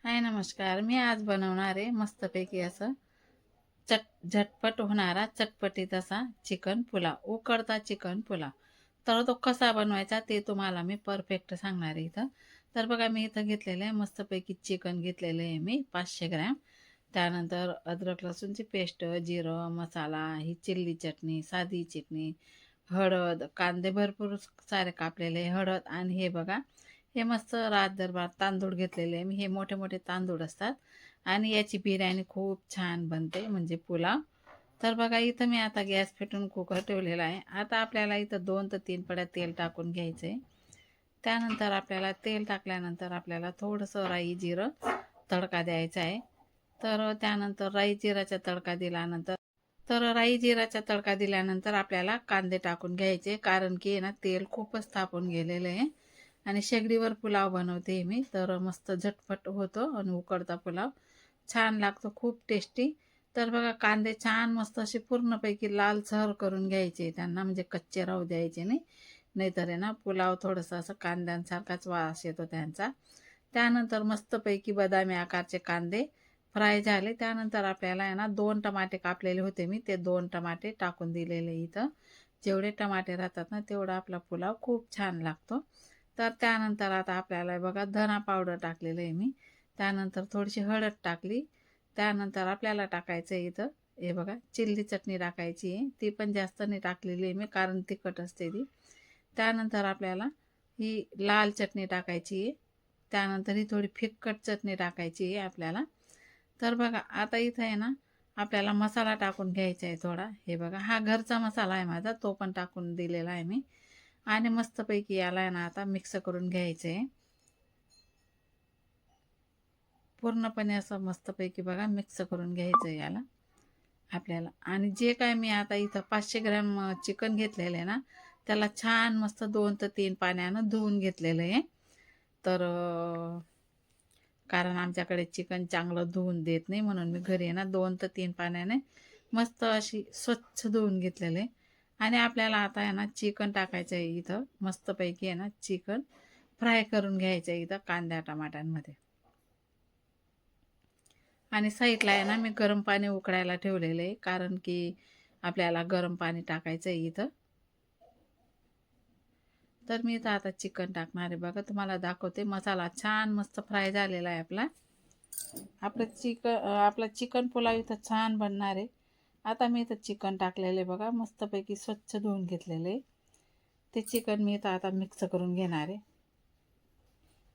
हाय नमस्कार. मी आज बनवणार आहे मस्तपैकी असं झटपट होणारा चटपटीत असा चिकन पुलाव, उकडता चिकन पुलाव. तर तो कसा बनवायचा ते तुम्हाला मी परफेक्ट सांगणार आहे इथं. तर बघा मी इथं घेतलेलं आहे मस्तपैकी चिकन घेतलेलं आहे मी 500 ग्रॅम. त्यानंतर अद्रक लसूणची पेस्ट, जिरं, मसाला, ही चिल्ली चटणी, साधी चटणी, हळद, कांदे भरपूर सारे कापलेले, हळद आणि हे बघा हे मस्त रातभर तांदूळ घेतलेले आहे मी. हे मोठे मोठे तांदूळ असतात आणि याची बिर्याणी खूप छान बनते म्हणजे पुलाव. तर बघा इथं मी आता गॅस पेटवून कुकर ठेवलेला आहे. आता आपल्याला इथं 2 ते 3 पड्या तेल टाकून घ्यायचं आहे. त्यानंतर आपल्याला तेल टाकल्यानंतर आपल्याला थोडंसं राई जिरं तडका द्यायचा आहे. तर त्यानंतर राई जिराचा तडका दिल्यानंतर आपल्याला कांदे टाकून घ्यायचे, कारण की आहे ना तेल खूपच तापून गेलेलं आहे. आणि शेगडीवर पुलाव बनवते मी, तर मस्त झटपट होतो आणि उकडता पुलाव छान लागतो, खूप टेस्टी. तर बघा कांदे छान मस्त असे पूर्णपैकी लालसर करून घ्यायचे त्यांना, म्हणजे कच्चे राहू द्यायचे नाही. नाहीतर आहे ना पुलाव थोडंसं असं कांद्यांसारखाच वास येतो त्यांचा. त्यानंतर मस्तपैकी बदामी आकारचे कांदे फ्राय झाले. त्यानंतर आपल्याला आहे ना 2 टमाटे कापलेले होते मी, ते 2 टमाटे टाकून दिलेले इथं. जेवढे टमाटे राहतात ना तेवढा आपला पुलाव खूप छान लागतो. तर त्यानंतर आता आपल्याला बघा धना पावडर टाकलेलं आहे मी. त्यानंतर थोडीशी हळद टाकली. त्यानंतर आपल्याला टाकायचं आहे इथं हे बघा चिल्ली चटणी टाकायची आहे. ती पण जास्त नाही टाकलेली आहे मी, कारण तिखट असते ती. त्यानंतर आपल्याला ही लाल चटणी टाकायची आहे. त्यानंतर ही थोडी फिक्कट चटणी टाकायची आहे आपल्याला. तर बघा आता इथं आहे ना आपल्याला मसाला टाकून घ्यायचा आहे थोडा. हे बघा हा घरचा मसाला आहे माझा, तो पण टाकून दिलेला आहे मी. आणि मस्तपैकी याला आहे ना आता मिक्स करून घ्यायचं आहे पूर्णपणे, असं मस्तपैकी बघा मिक्स करून घ्यायचं आहे याला आपल्याला. आणि जे काय मी आता इथं 500 ग्रॅम चिकन घेतलेलं आहे ना, त्याला छान मस्त 2 ते 3 पाण्यानं धुवून घेतलेलं आहे. तर कारण आमच्याकडे चिकन चांगलं धुवून देत नाही, म्हणून मी घरी आहे ना 2 ते 3 पाण्याने मस्त अशी स्वच्छ धुवून घेतलेले. आणि आपल्याला आता आहे ना चिकन टाकायचं आहे इथं. मस्तपैकी आहे ना चिकन फ्राय करून घ्यायचं आहे इथं कांद्या टमाट्यांमध्ये. आणि साईडला आहे ना मी गरम पाणी उकळायला ठेवलेलं आहे, कारण की आपल्याला गरम पाणी टाकायचं आहे इथं. तर मी इथं आता चिकन टाकणार आहे बघा, तुम्हाला दाखवते. मसाला छान मस्त फ्राय झालेला आहे आपला. आपला चिकन पुलाव इथं छान बनणार आहे. आता मी इथं चिकन टाकलेले बघा, मस्तपैकी स्वच्छ धुवून घेतलेले. ते चिकन मी इथं आता मिक्स करून घेणार आहे.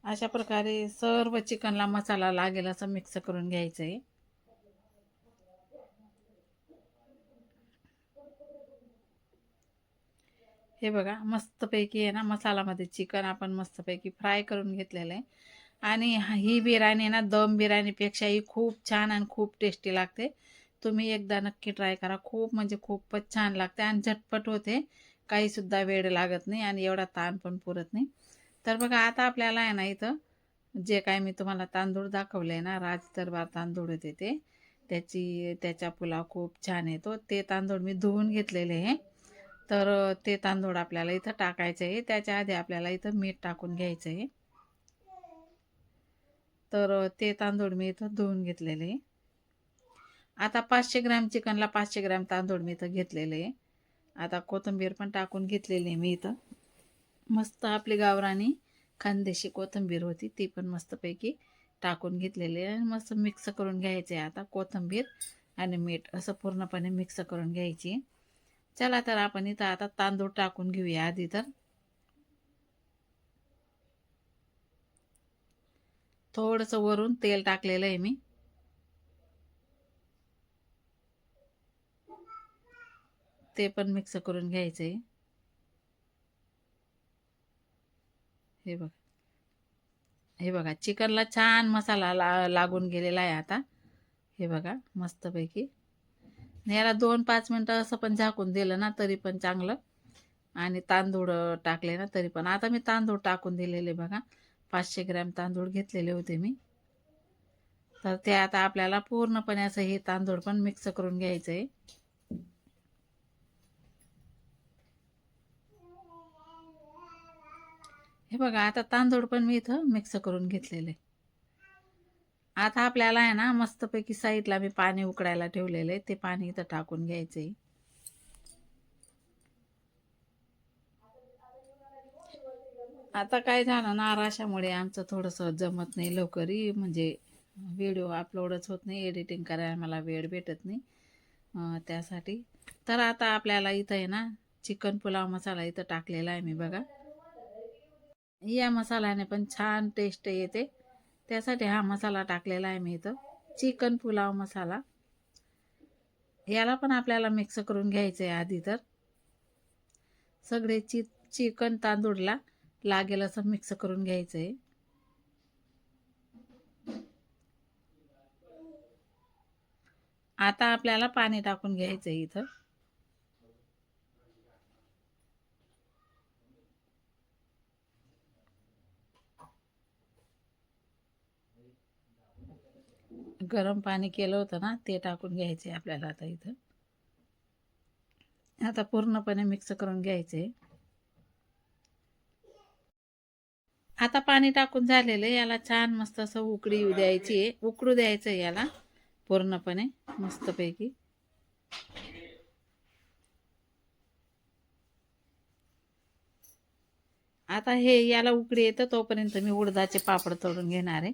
अशा प्रकारे सर्व चिकनला मसाला लागेल असं मिक्स करून घ्यायचं आहे. हे बघा मस्तपैकी आहे ना मसाल्यामध्ये चिकन आपण मस्तपैकी फ्राय करून घेतलेलं आहे. आणि ही बिर्याणी ना दम बिर्याणीपेक्षाही खूप छान आणि खूप टेस्टी लागते. तुम्ही एकदा नक्की ट्राय करा. खूप म्हणजे खूपच छान लागते आणि झटपट होते. काहीसुद्धा वेळ लागत नाही आणि एवढा ताण पण पुरत नाही. तर बघा आता आपल्याला आहे ना इथं जे काय मी तुम्हाला तांदूळ दाखवले ना, राज दरबार तांदूळ होते ते, त्याचा पुलाव खूप छान येतो. ते तांदूळ मी धुवून घेतलेले आहे. तर ते तांदूळ आपल्याला इथं टाकायचं आहे. त्याच्या आधी आपल्याला इथं मीठ टाकून घ्यायचं आहे. तर ते तांदूळ मी इथं धुवून घेतलेले आहे. आता 500 ग्रॅम चिकनला 500 ग्रॅम तांदूळ मी इथं घेतलेले आहे. आता कोथिंबीर पण टाकून घेतलेली आहे मी इथं. मस्त आपली गावरानी खानदेशी कोथिंबीर होती, ती पण मस्तपैकी टाकून घेतलेली आहे. आणि मस्त मिक्स करून घ्यायचे आहे आता कोथिंबीर आणि मीठ असं पूर्णपणे मिक्स करून घ्यायची. चला तर आपण इथं आता तांदूळ टाकून घेऊया आधी. तर थोडंसं वरून तेल टाकलेलं आहे मी. ते पण मिक्स करून घ्यायचं आहे. हे बघा, हे बघा चिकनला छान मसाला लागून गेलेला आहे आता. हे बघा मस्तपैकी. याला 2-5 मिनटं असं पण झाकून दिलं ना तरी पण चांगलं. आणि तांदूळ टाकले ना तरी पण. आता मी तांदूळ टाकून दिलेले बघा. 500 ग्रॅम तांदूळ घेतलेले होते मी. तर ते आता आपल्याला पूर्णपणे असं हे तांदूळ पण मिक्स करून घ्यायचं आहे. हे बघा आता तांदूळ पण मी इथं मिक्स करून घेतलेले. आता आपल्याला आहे ना मस्तपैकी साईडला मी पाणी उकडायला ठेवलेलं आहे, ते पाणी इथं टाकून घ्यायचंय. आता काय झालं ना, राशामुळे आमचं थोडंसं जमत नाही लवकरही, म्हणजे व्हिडिओ अपलोडच होत नाही, एडिटिंग करायला मला वेळ भेटत नाही त्यासाठी. तर आता आपल्याला इथं आहे ना चिकन पुलाव मसाला इथं टाकलेला आहे मी बघा. या मसाल्याने पण छान टेस्ट येते, त्यासाठी हा मसाला टाकलेला आहे मी इथं, चिकन पुलाव मसाला. याला पण आपल्याला मिक्स करून घ्यायचं आहे आधी. तर सगळे चिकन तांदूळला लागेल असं मिक्स करून घ्यायचं आहे. आता आपल्याला पाणी टाकून घ्यायचं आहे इथं. गरम पाणी केलं होतं ना, ते टाकून घ्यायचे आपल्याला आता इथं. आता पूर्णपणे मिक्स करून घ्यायचे. आता पाणी टाकून झालेलं आहे, याला छान मस्त असं उकडी येऊ द्यायची आहे, उकडू द्यायचं आहे याला पूर्णपणे मस्तपैकी. आता हे याला उकडी येतं तोपर्यंत मी उडदाचे पापड तळून घेणार आहे,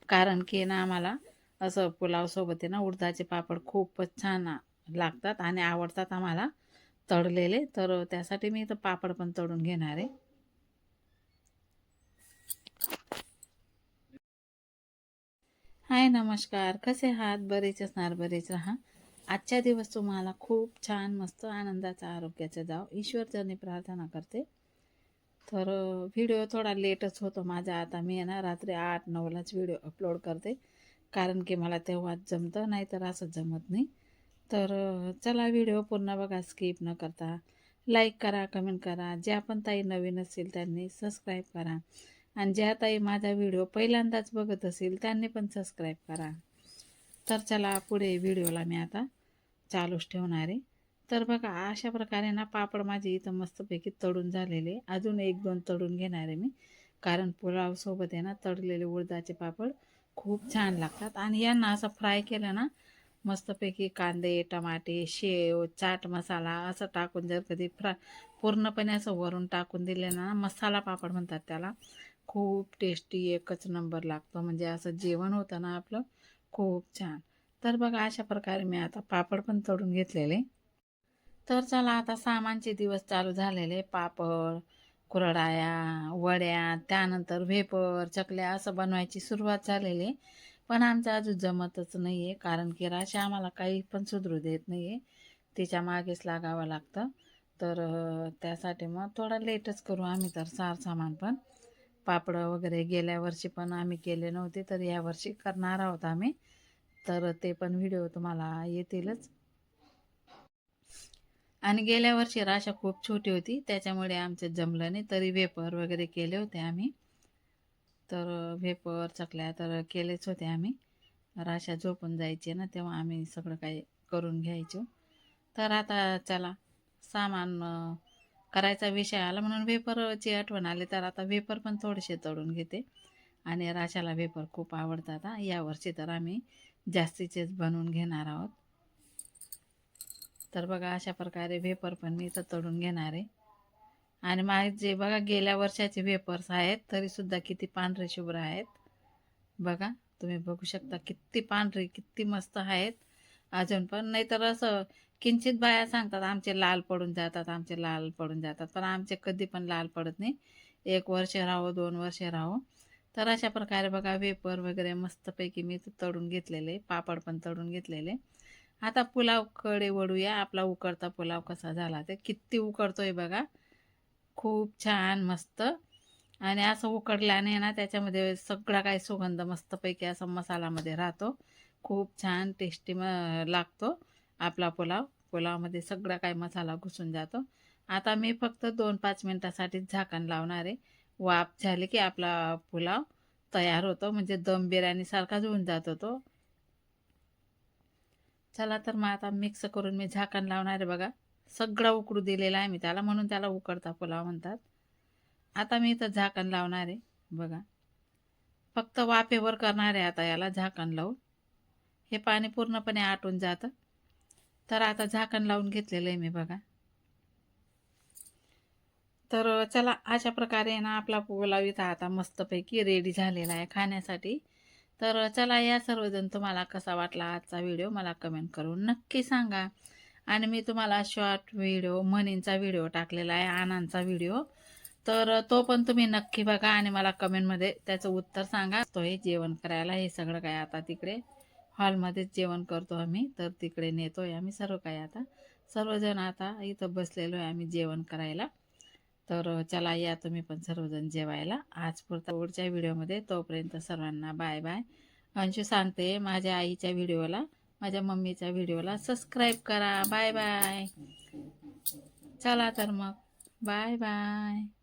कारण की ना आम्हाला असं पुलाव सोबत आहे ना उडदाचे पापड खूपच छान लागतात आणि आवडतात आम्हाला तळलेले. तर त्यासाठी मी इथं पापड पण तळून घेणार आहे. हाय, नमस्कार, कसे आहात? बरेच असणार, बरेच राहा. आजच्या दिवस तुम्हाला खूप छान मस्त आनंदाचा आरोग्याचा जाव ईश्वरचरणी प्रार्थना करते. तर व्हिडिओ थोडा लेटच होतो माझा. आता मी ना रात्री 8-9लाच व्हिडिओ अपलोड करते, कारण की मला तेव्हाच जमतं, नाही तर असं जमत नाही. तर चला व्हिडिओ पूर्ण बघा, स्किप न करता. लाईक करा, कमेंट करा. ज्या पण ताई नवीन असतील त्यांनी सबस्क्राईब करा, आणि ज्या ताई माझा व्हिडिओ पहिल्यांदाच बघत असेल त्यांनी पण सबस्क्राईब करा. तर चला पुढे व्हिडिओला मी आता चालूच ठेवणार आहे. तर बघा अशा प्रकारे ना पापड माझे इथं मस्तपैकी तळून झालेले. अजून 1-2 तळून घेणार आहे मी, कारण पुलावसोबत आहे ना तळलेले उडदाचे पापड खूप छान लागतात. आणि यांना असं फ्राय केलं ना मस्तपैकी, कांदे, टमाटे, शेव, चाट मसाला असं टाकून जर कधी पूर्णपणे असं वरून टाकून दिले ना, मसाला पापड म्हणतात त्याला, खूप टेस्टी एकच नंबर लागतो. म्हणजे असं जेवण होतं ना आपलं खूप छान. तर बघा अशा प्रकारे मी आता पापड पण तळून घेतलेले. तर चला आता सामानचे दिवस चालू झालेले. पापड, कुरडाया, वड्या, त्यानंतर वेफर, चकल्या असं बनवायची सुरुवात झालेली. पण आमचं अजून जमतच नाही आहे, कारण की राशा आम्हाला काही पण सुधरू देत नाही आहे, तिच्या मागेच लागावं लागतं. तर त्यासाठी मग थोडा लेटच करू आम्ही तर सामान पण. पापड वगैरे गेल्या वर्षी पण आम्ही केले नव्हते, तर यावर्षी करणार आहोत आम्ही. तर ते पण व्हिडिओ तुम्हाला येतीलच. आणि गेल्या वर्षी राशा खूप छोटी होती, त्याच्यामुळे आमचं जमलं नाही, तरी वेपर वगैरे केले होते आम्ही. तर वेपर चकल्या तर केलेच होते आम्ही. राशा झोपून जायचे ना तेव्हा आम्ही सगळं काही करून घ्यायचो. तर आता चला सामान करायचा विषय आला म्हणून वेफरची आठवण आली, तर आता वेफर पण थोडेसे तळून घेते. आणि राशाला वेफर खूप आवडतात. यावर्षी तर आम्ही जास्तीचेच बनवून घेणार आहोत. तर बघा अशा प्रकारे वेफर पण मी इथं तळून घेणार आहे. आणि माझे बघा गेल्या वर्षाचे वेफर्स आहेत, तरीसुद्धा किती पांढरे शुभ्र आहेत. बघा तुम्ही बघू शकता किती पांढरे, किती मस्त आहेत अजून पण. नाही तर असं किंचित बाया सांगतात आमचे लाल पडून जातात, आमचे लाल पडून जातात, पण आमचे कधी पण लाल पडत नाही. 1 वर्ष राहो, 2 वर्ष राहो. तर अशा प्रकारे बघा वेपर वगैरे मस्तपैकी मी तळून घेतलेले, पापड पण तळून घेतलेले. आता पुलावकडे वळूया. आपला उकडता पुलाव कसा झाला ते, किती उकडतोय बघा, खूप छान मस्त. आणि असं उकडल्याने ना त्याच्यामध्ये सगळा काही सुगंध मस्तपैकी असा मसालामध्ये राहतो, खूप छान टेस्टी लागतो आपला पुलाव. पुलावमध्ये सगळा काही मसाला घुसून जातो. आता मी फक्त 2-5 मिनटासाठी झाकण लावणार आहे. वाफ झाली की आपला पुलाव तयार होतो, म्हणजे दम बिर्याणीसारखाच होऊन जातो तो. चला तर मग आता मिक्स करून मी झाकण लावणार आहे बघा. सगळं उकडू दिलेला आहे मी त्याला, म्हणून त्याला उकडता पुलाव म्हणतात. आता मी इथं झाकण लावणार आहे बघा. फक्त वाफेवर करणार आहे आता याला झाकण लावून. हे पाणी पूर्णपणे आटून जातं. तर आता झाकण लावून घेतलेलं आहे मी बघा. तर चला अशा प्रकारे ना आपला पुलाव इथं आता मस्तपैकी रेडी झालेला आहे खाण्यासाठी. तर चला या सर्वजण तुम्हाला कसा वाटला आजचा व्हिडिओ मला कमेंट करून नक्की सांगा. आणि मी तुम्हाला शॉर्ट व्हिडिओ म्हणींचा व्हिडिओ टाकलेला आहे, आनंदचा व्हिडिओ. तर तो पण तुम्ही नक्की बघा आणि मला कमेंटमध्ये त्याचं उत्तर सांगा. तो हे जेवण करायला हे सगळं काय आता तिकडे हॉलमध्येच जेवण करतो आम्ही. तर तिकडे नेतोय आम्ही सर्व काय आता. सर्वजण आता इथं बसलेलो आहे आम्ही जेवण करायला. तर चला या तुम्ही पण सर्वजण जेवायला. आज पुढच्या व्हिडिओमध्ये. तोपर्यंत सर्वांना बाय बाय. अंशू सांगते माझ्या आईच्या व्हिडिओला, माझ्या मम्मीच्या व्हिडिओला सबस्क्राईब करा. Bye bye. चला तर मग बाय बाय.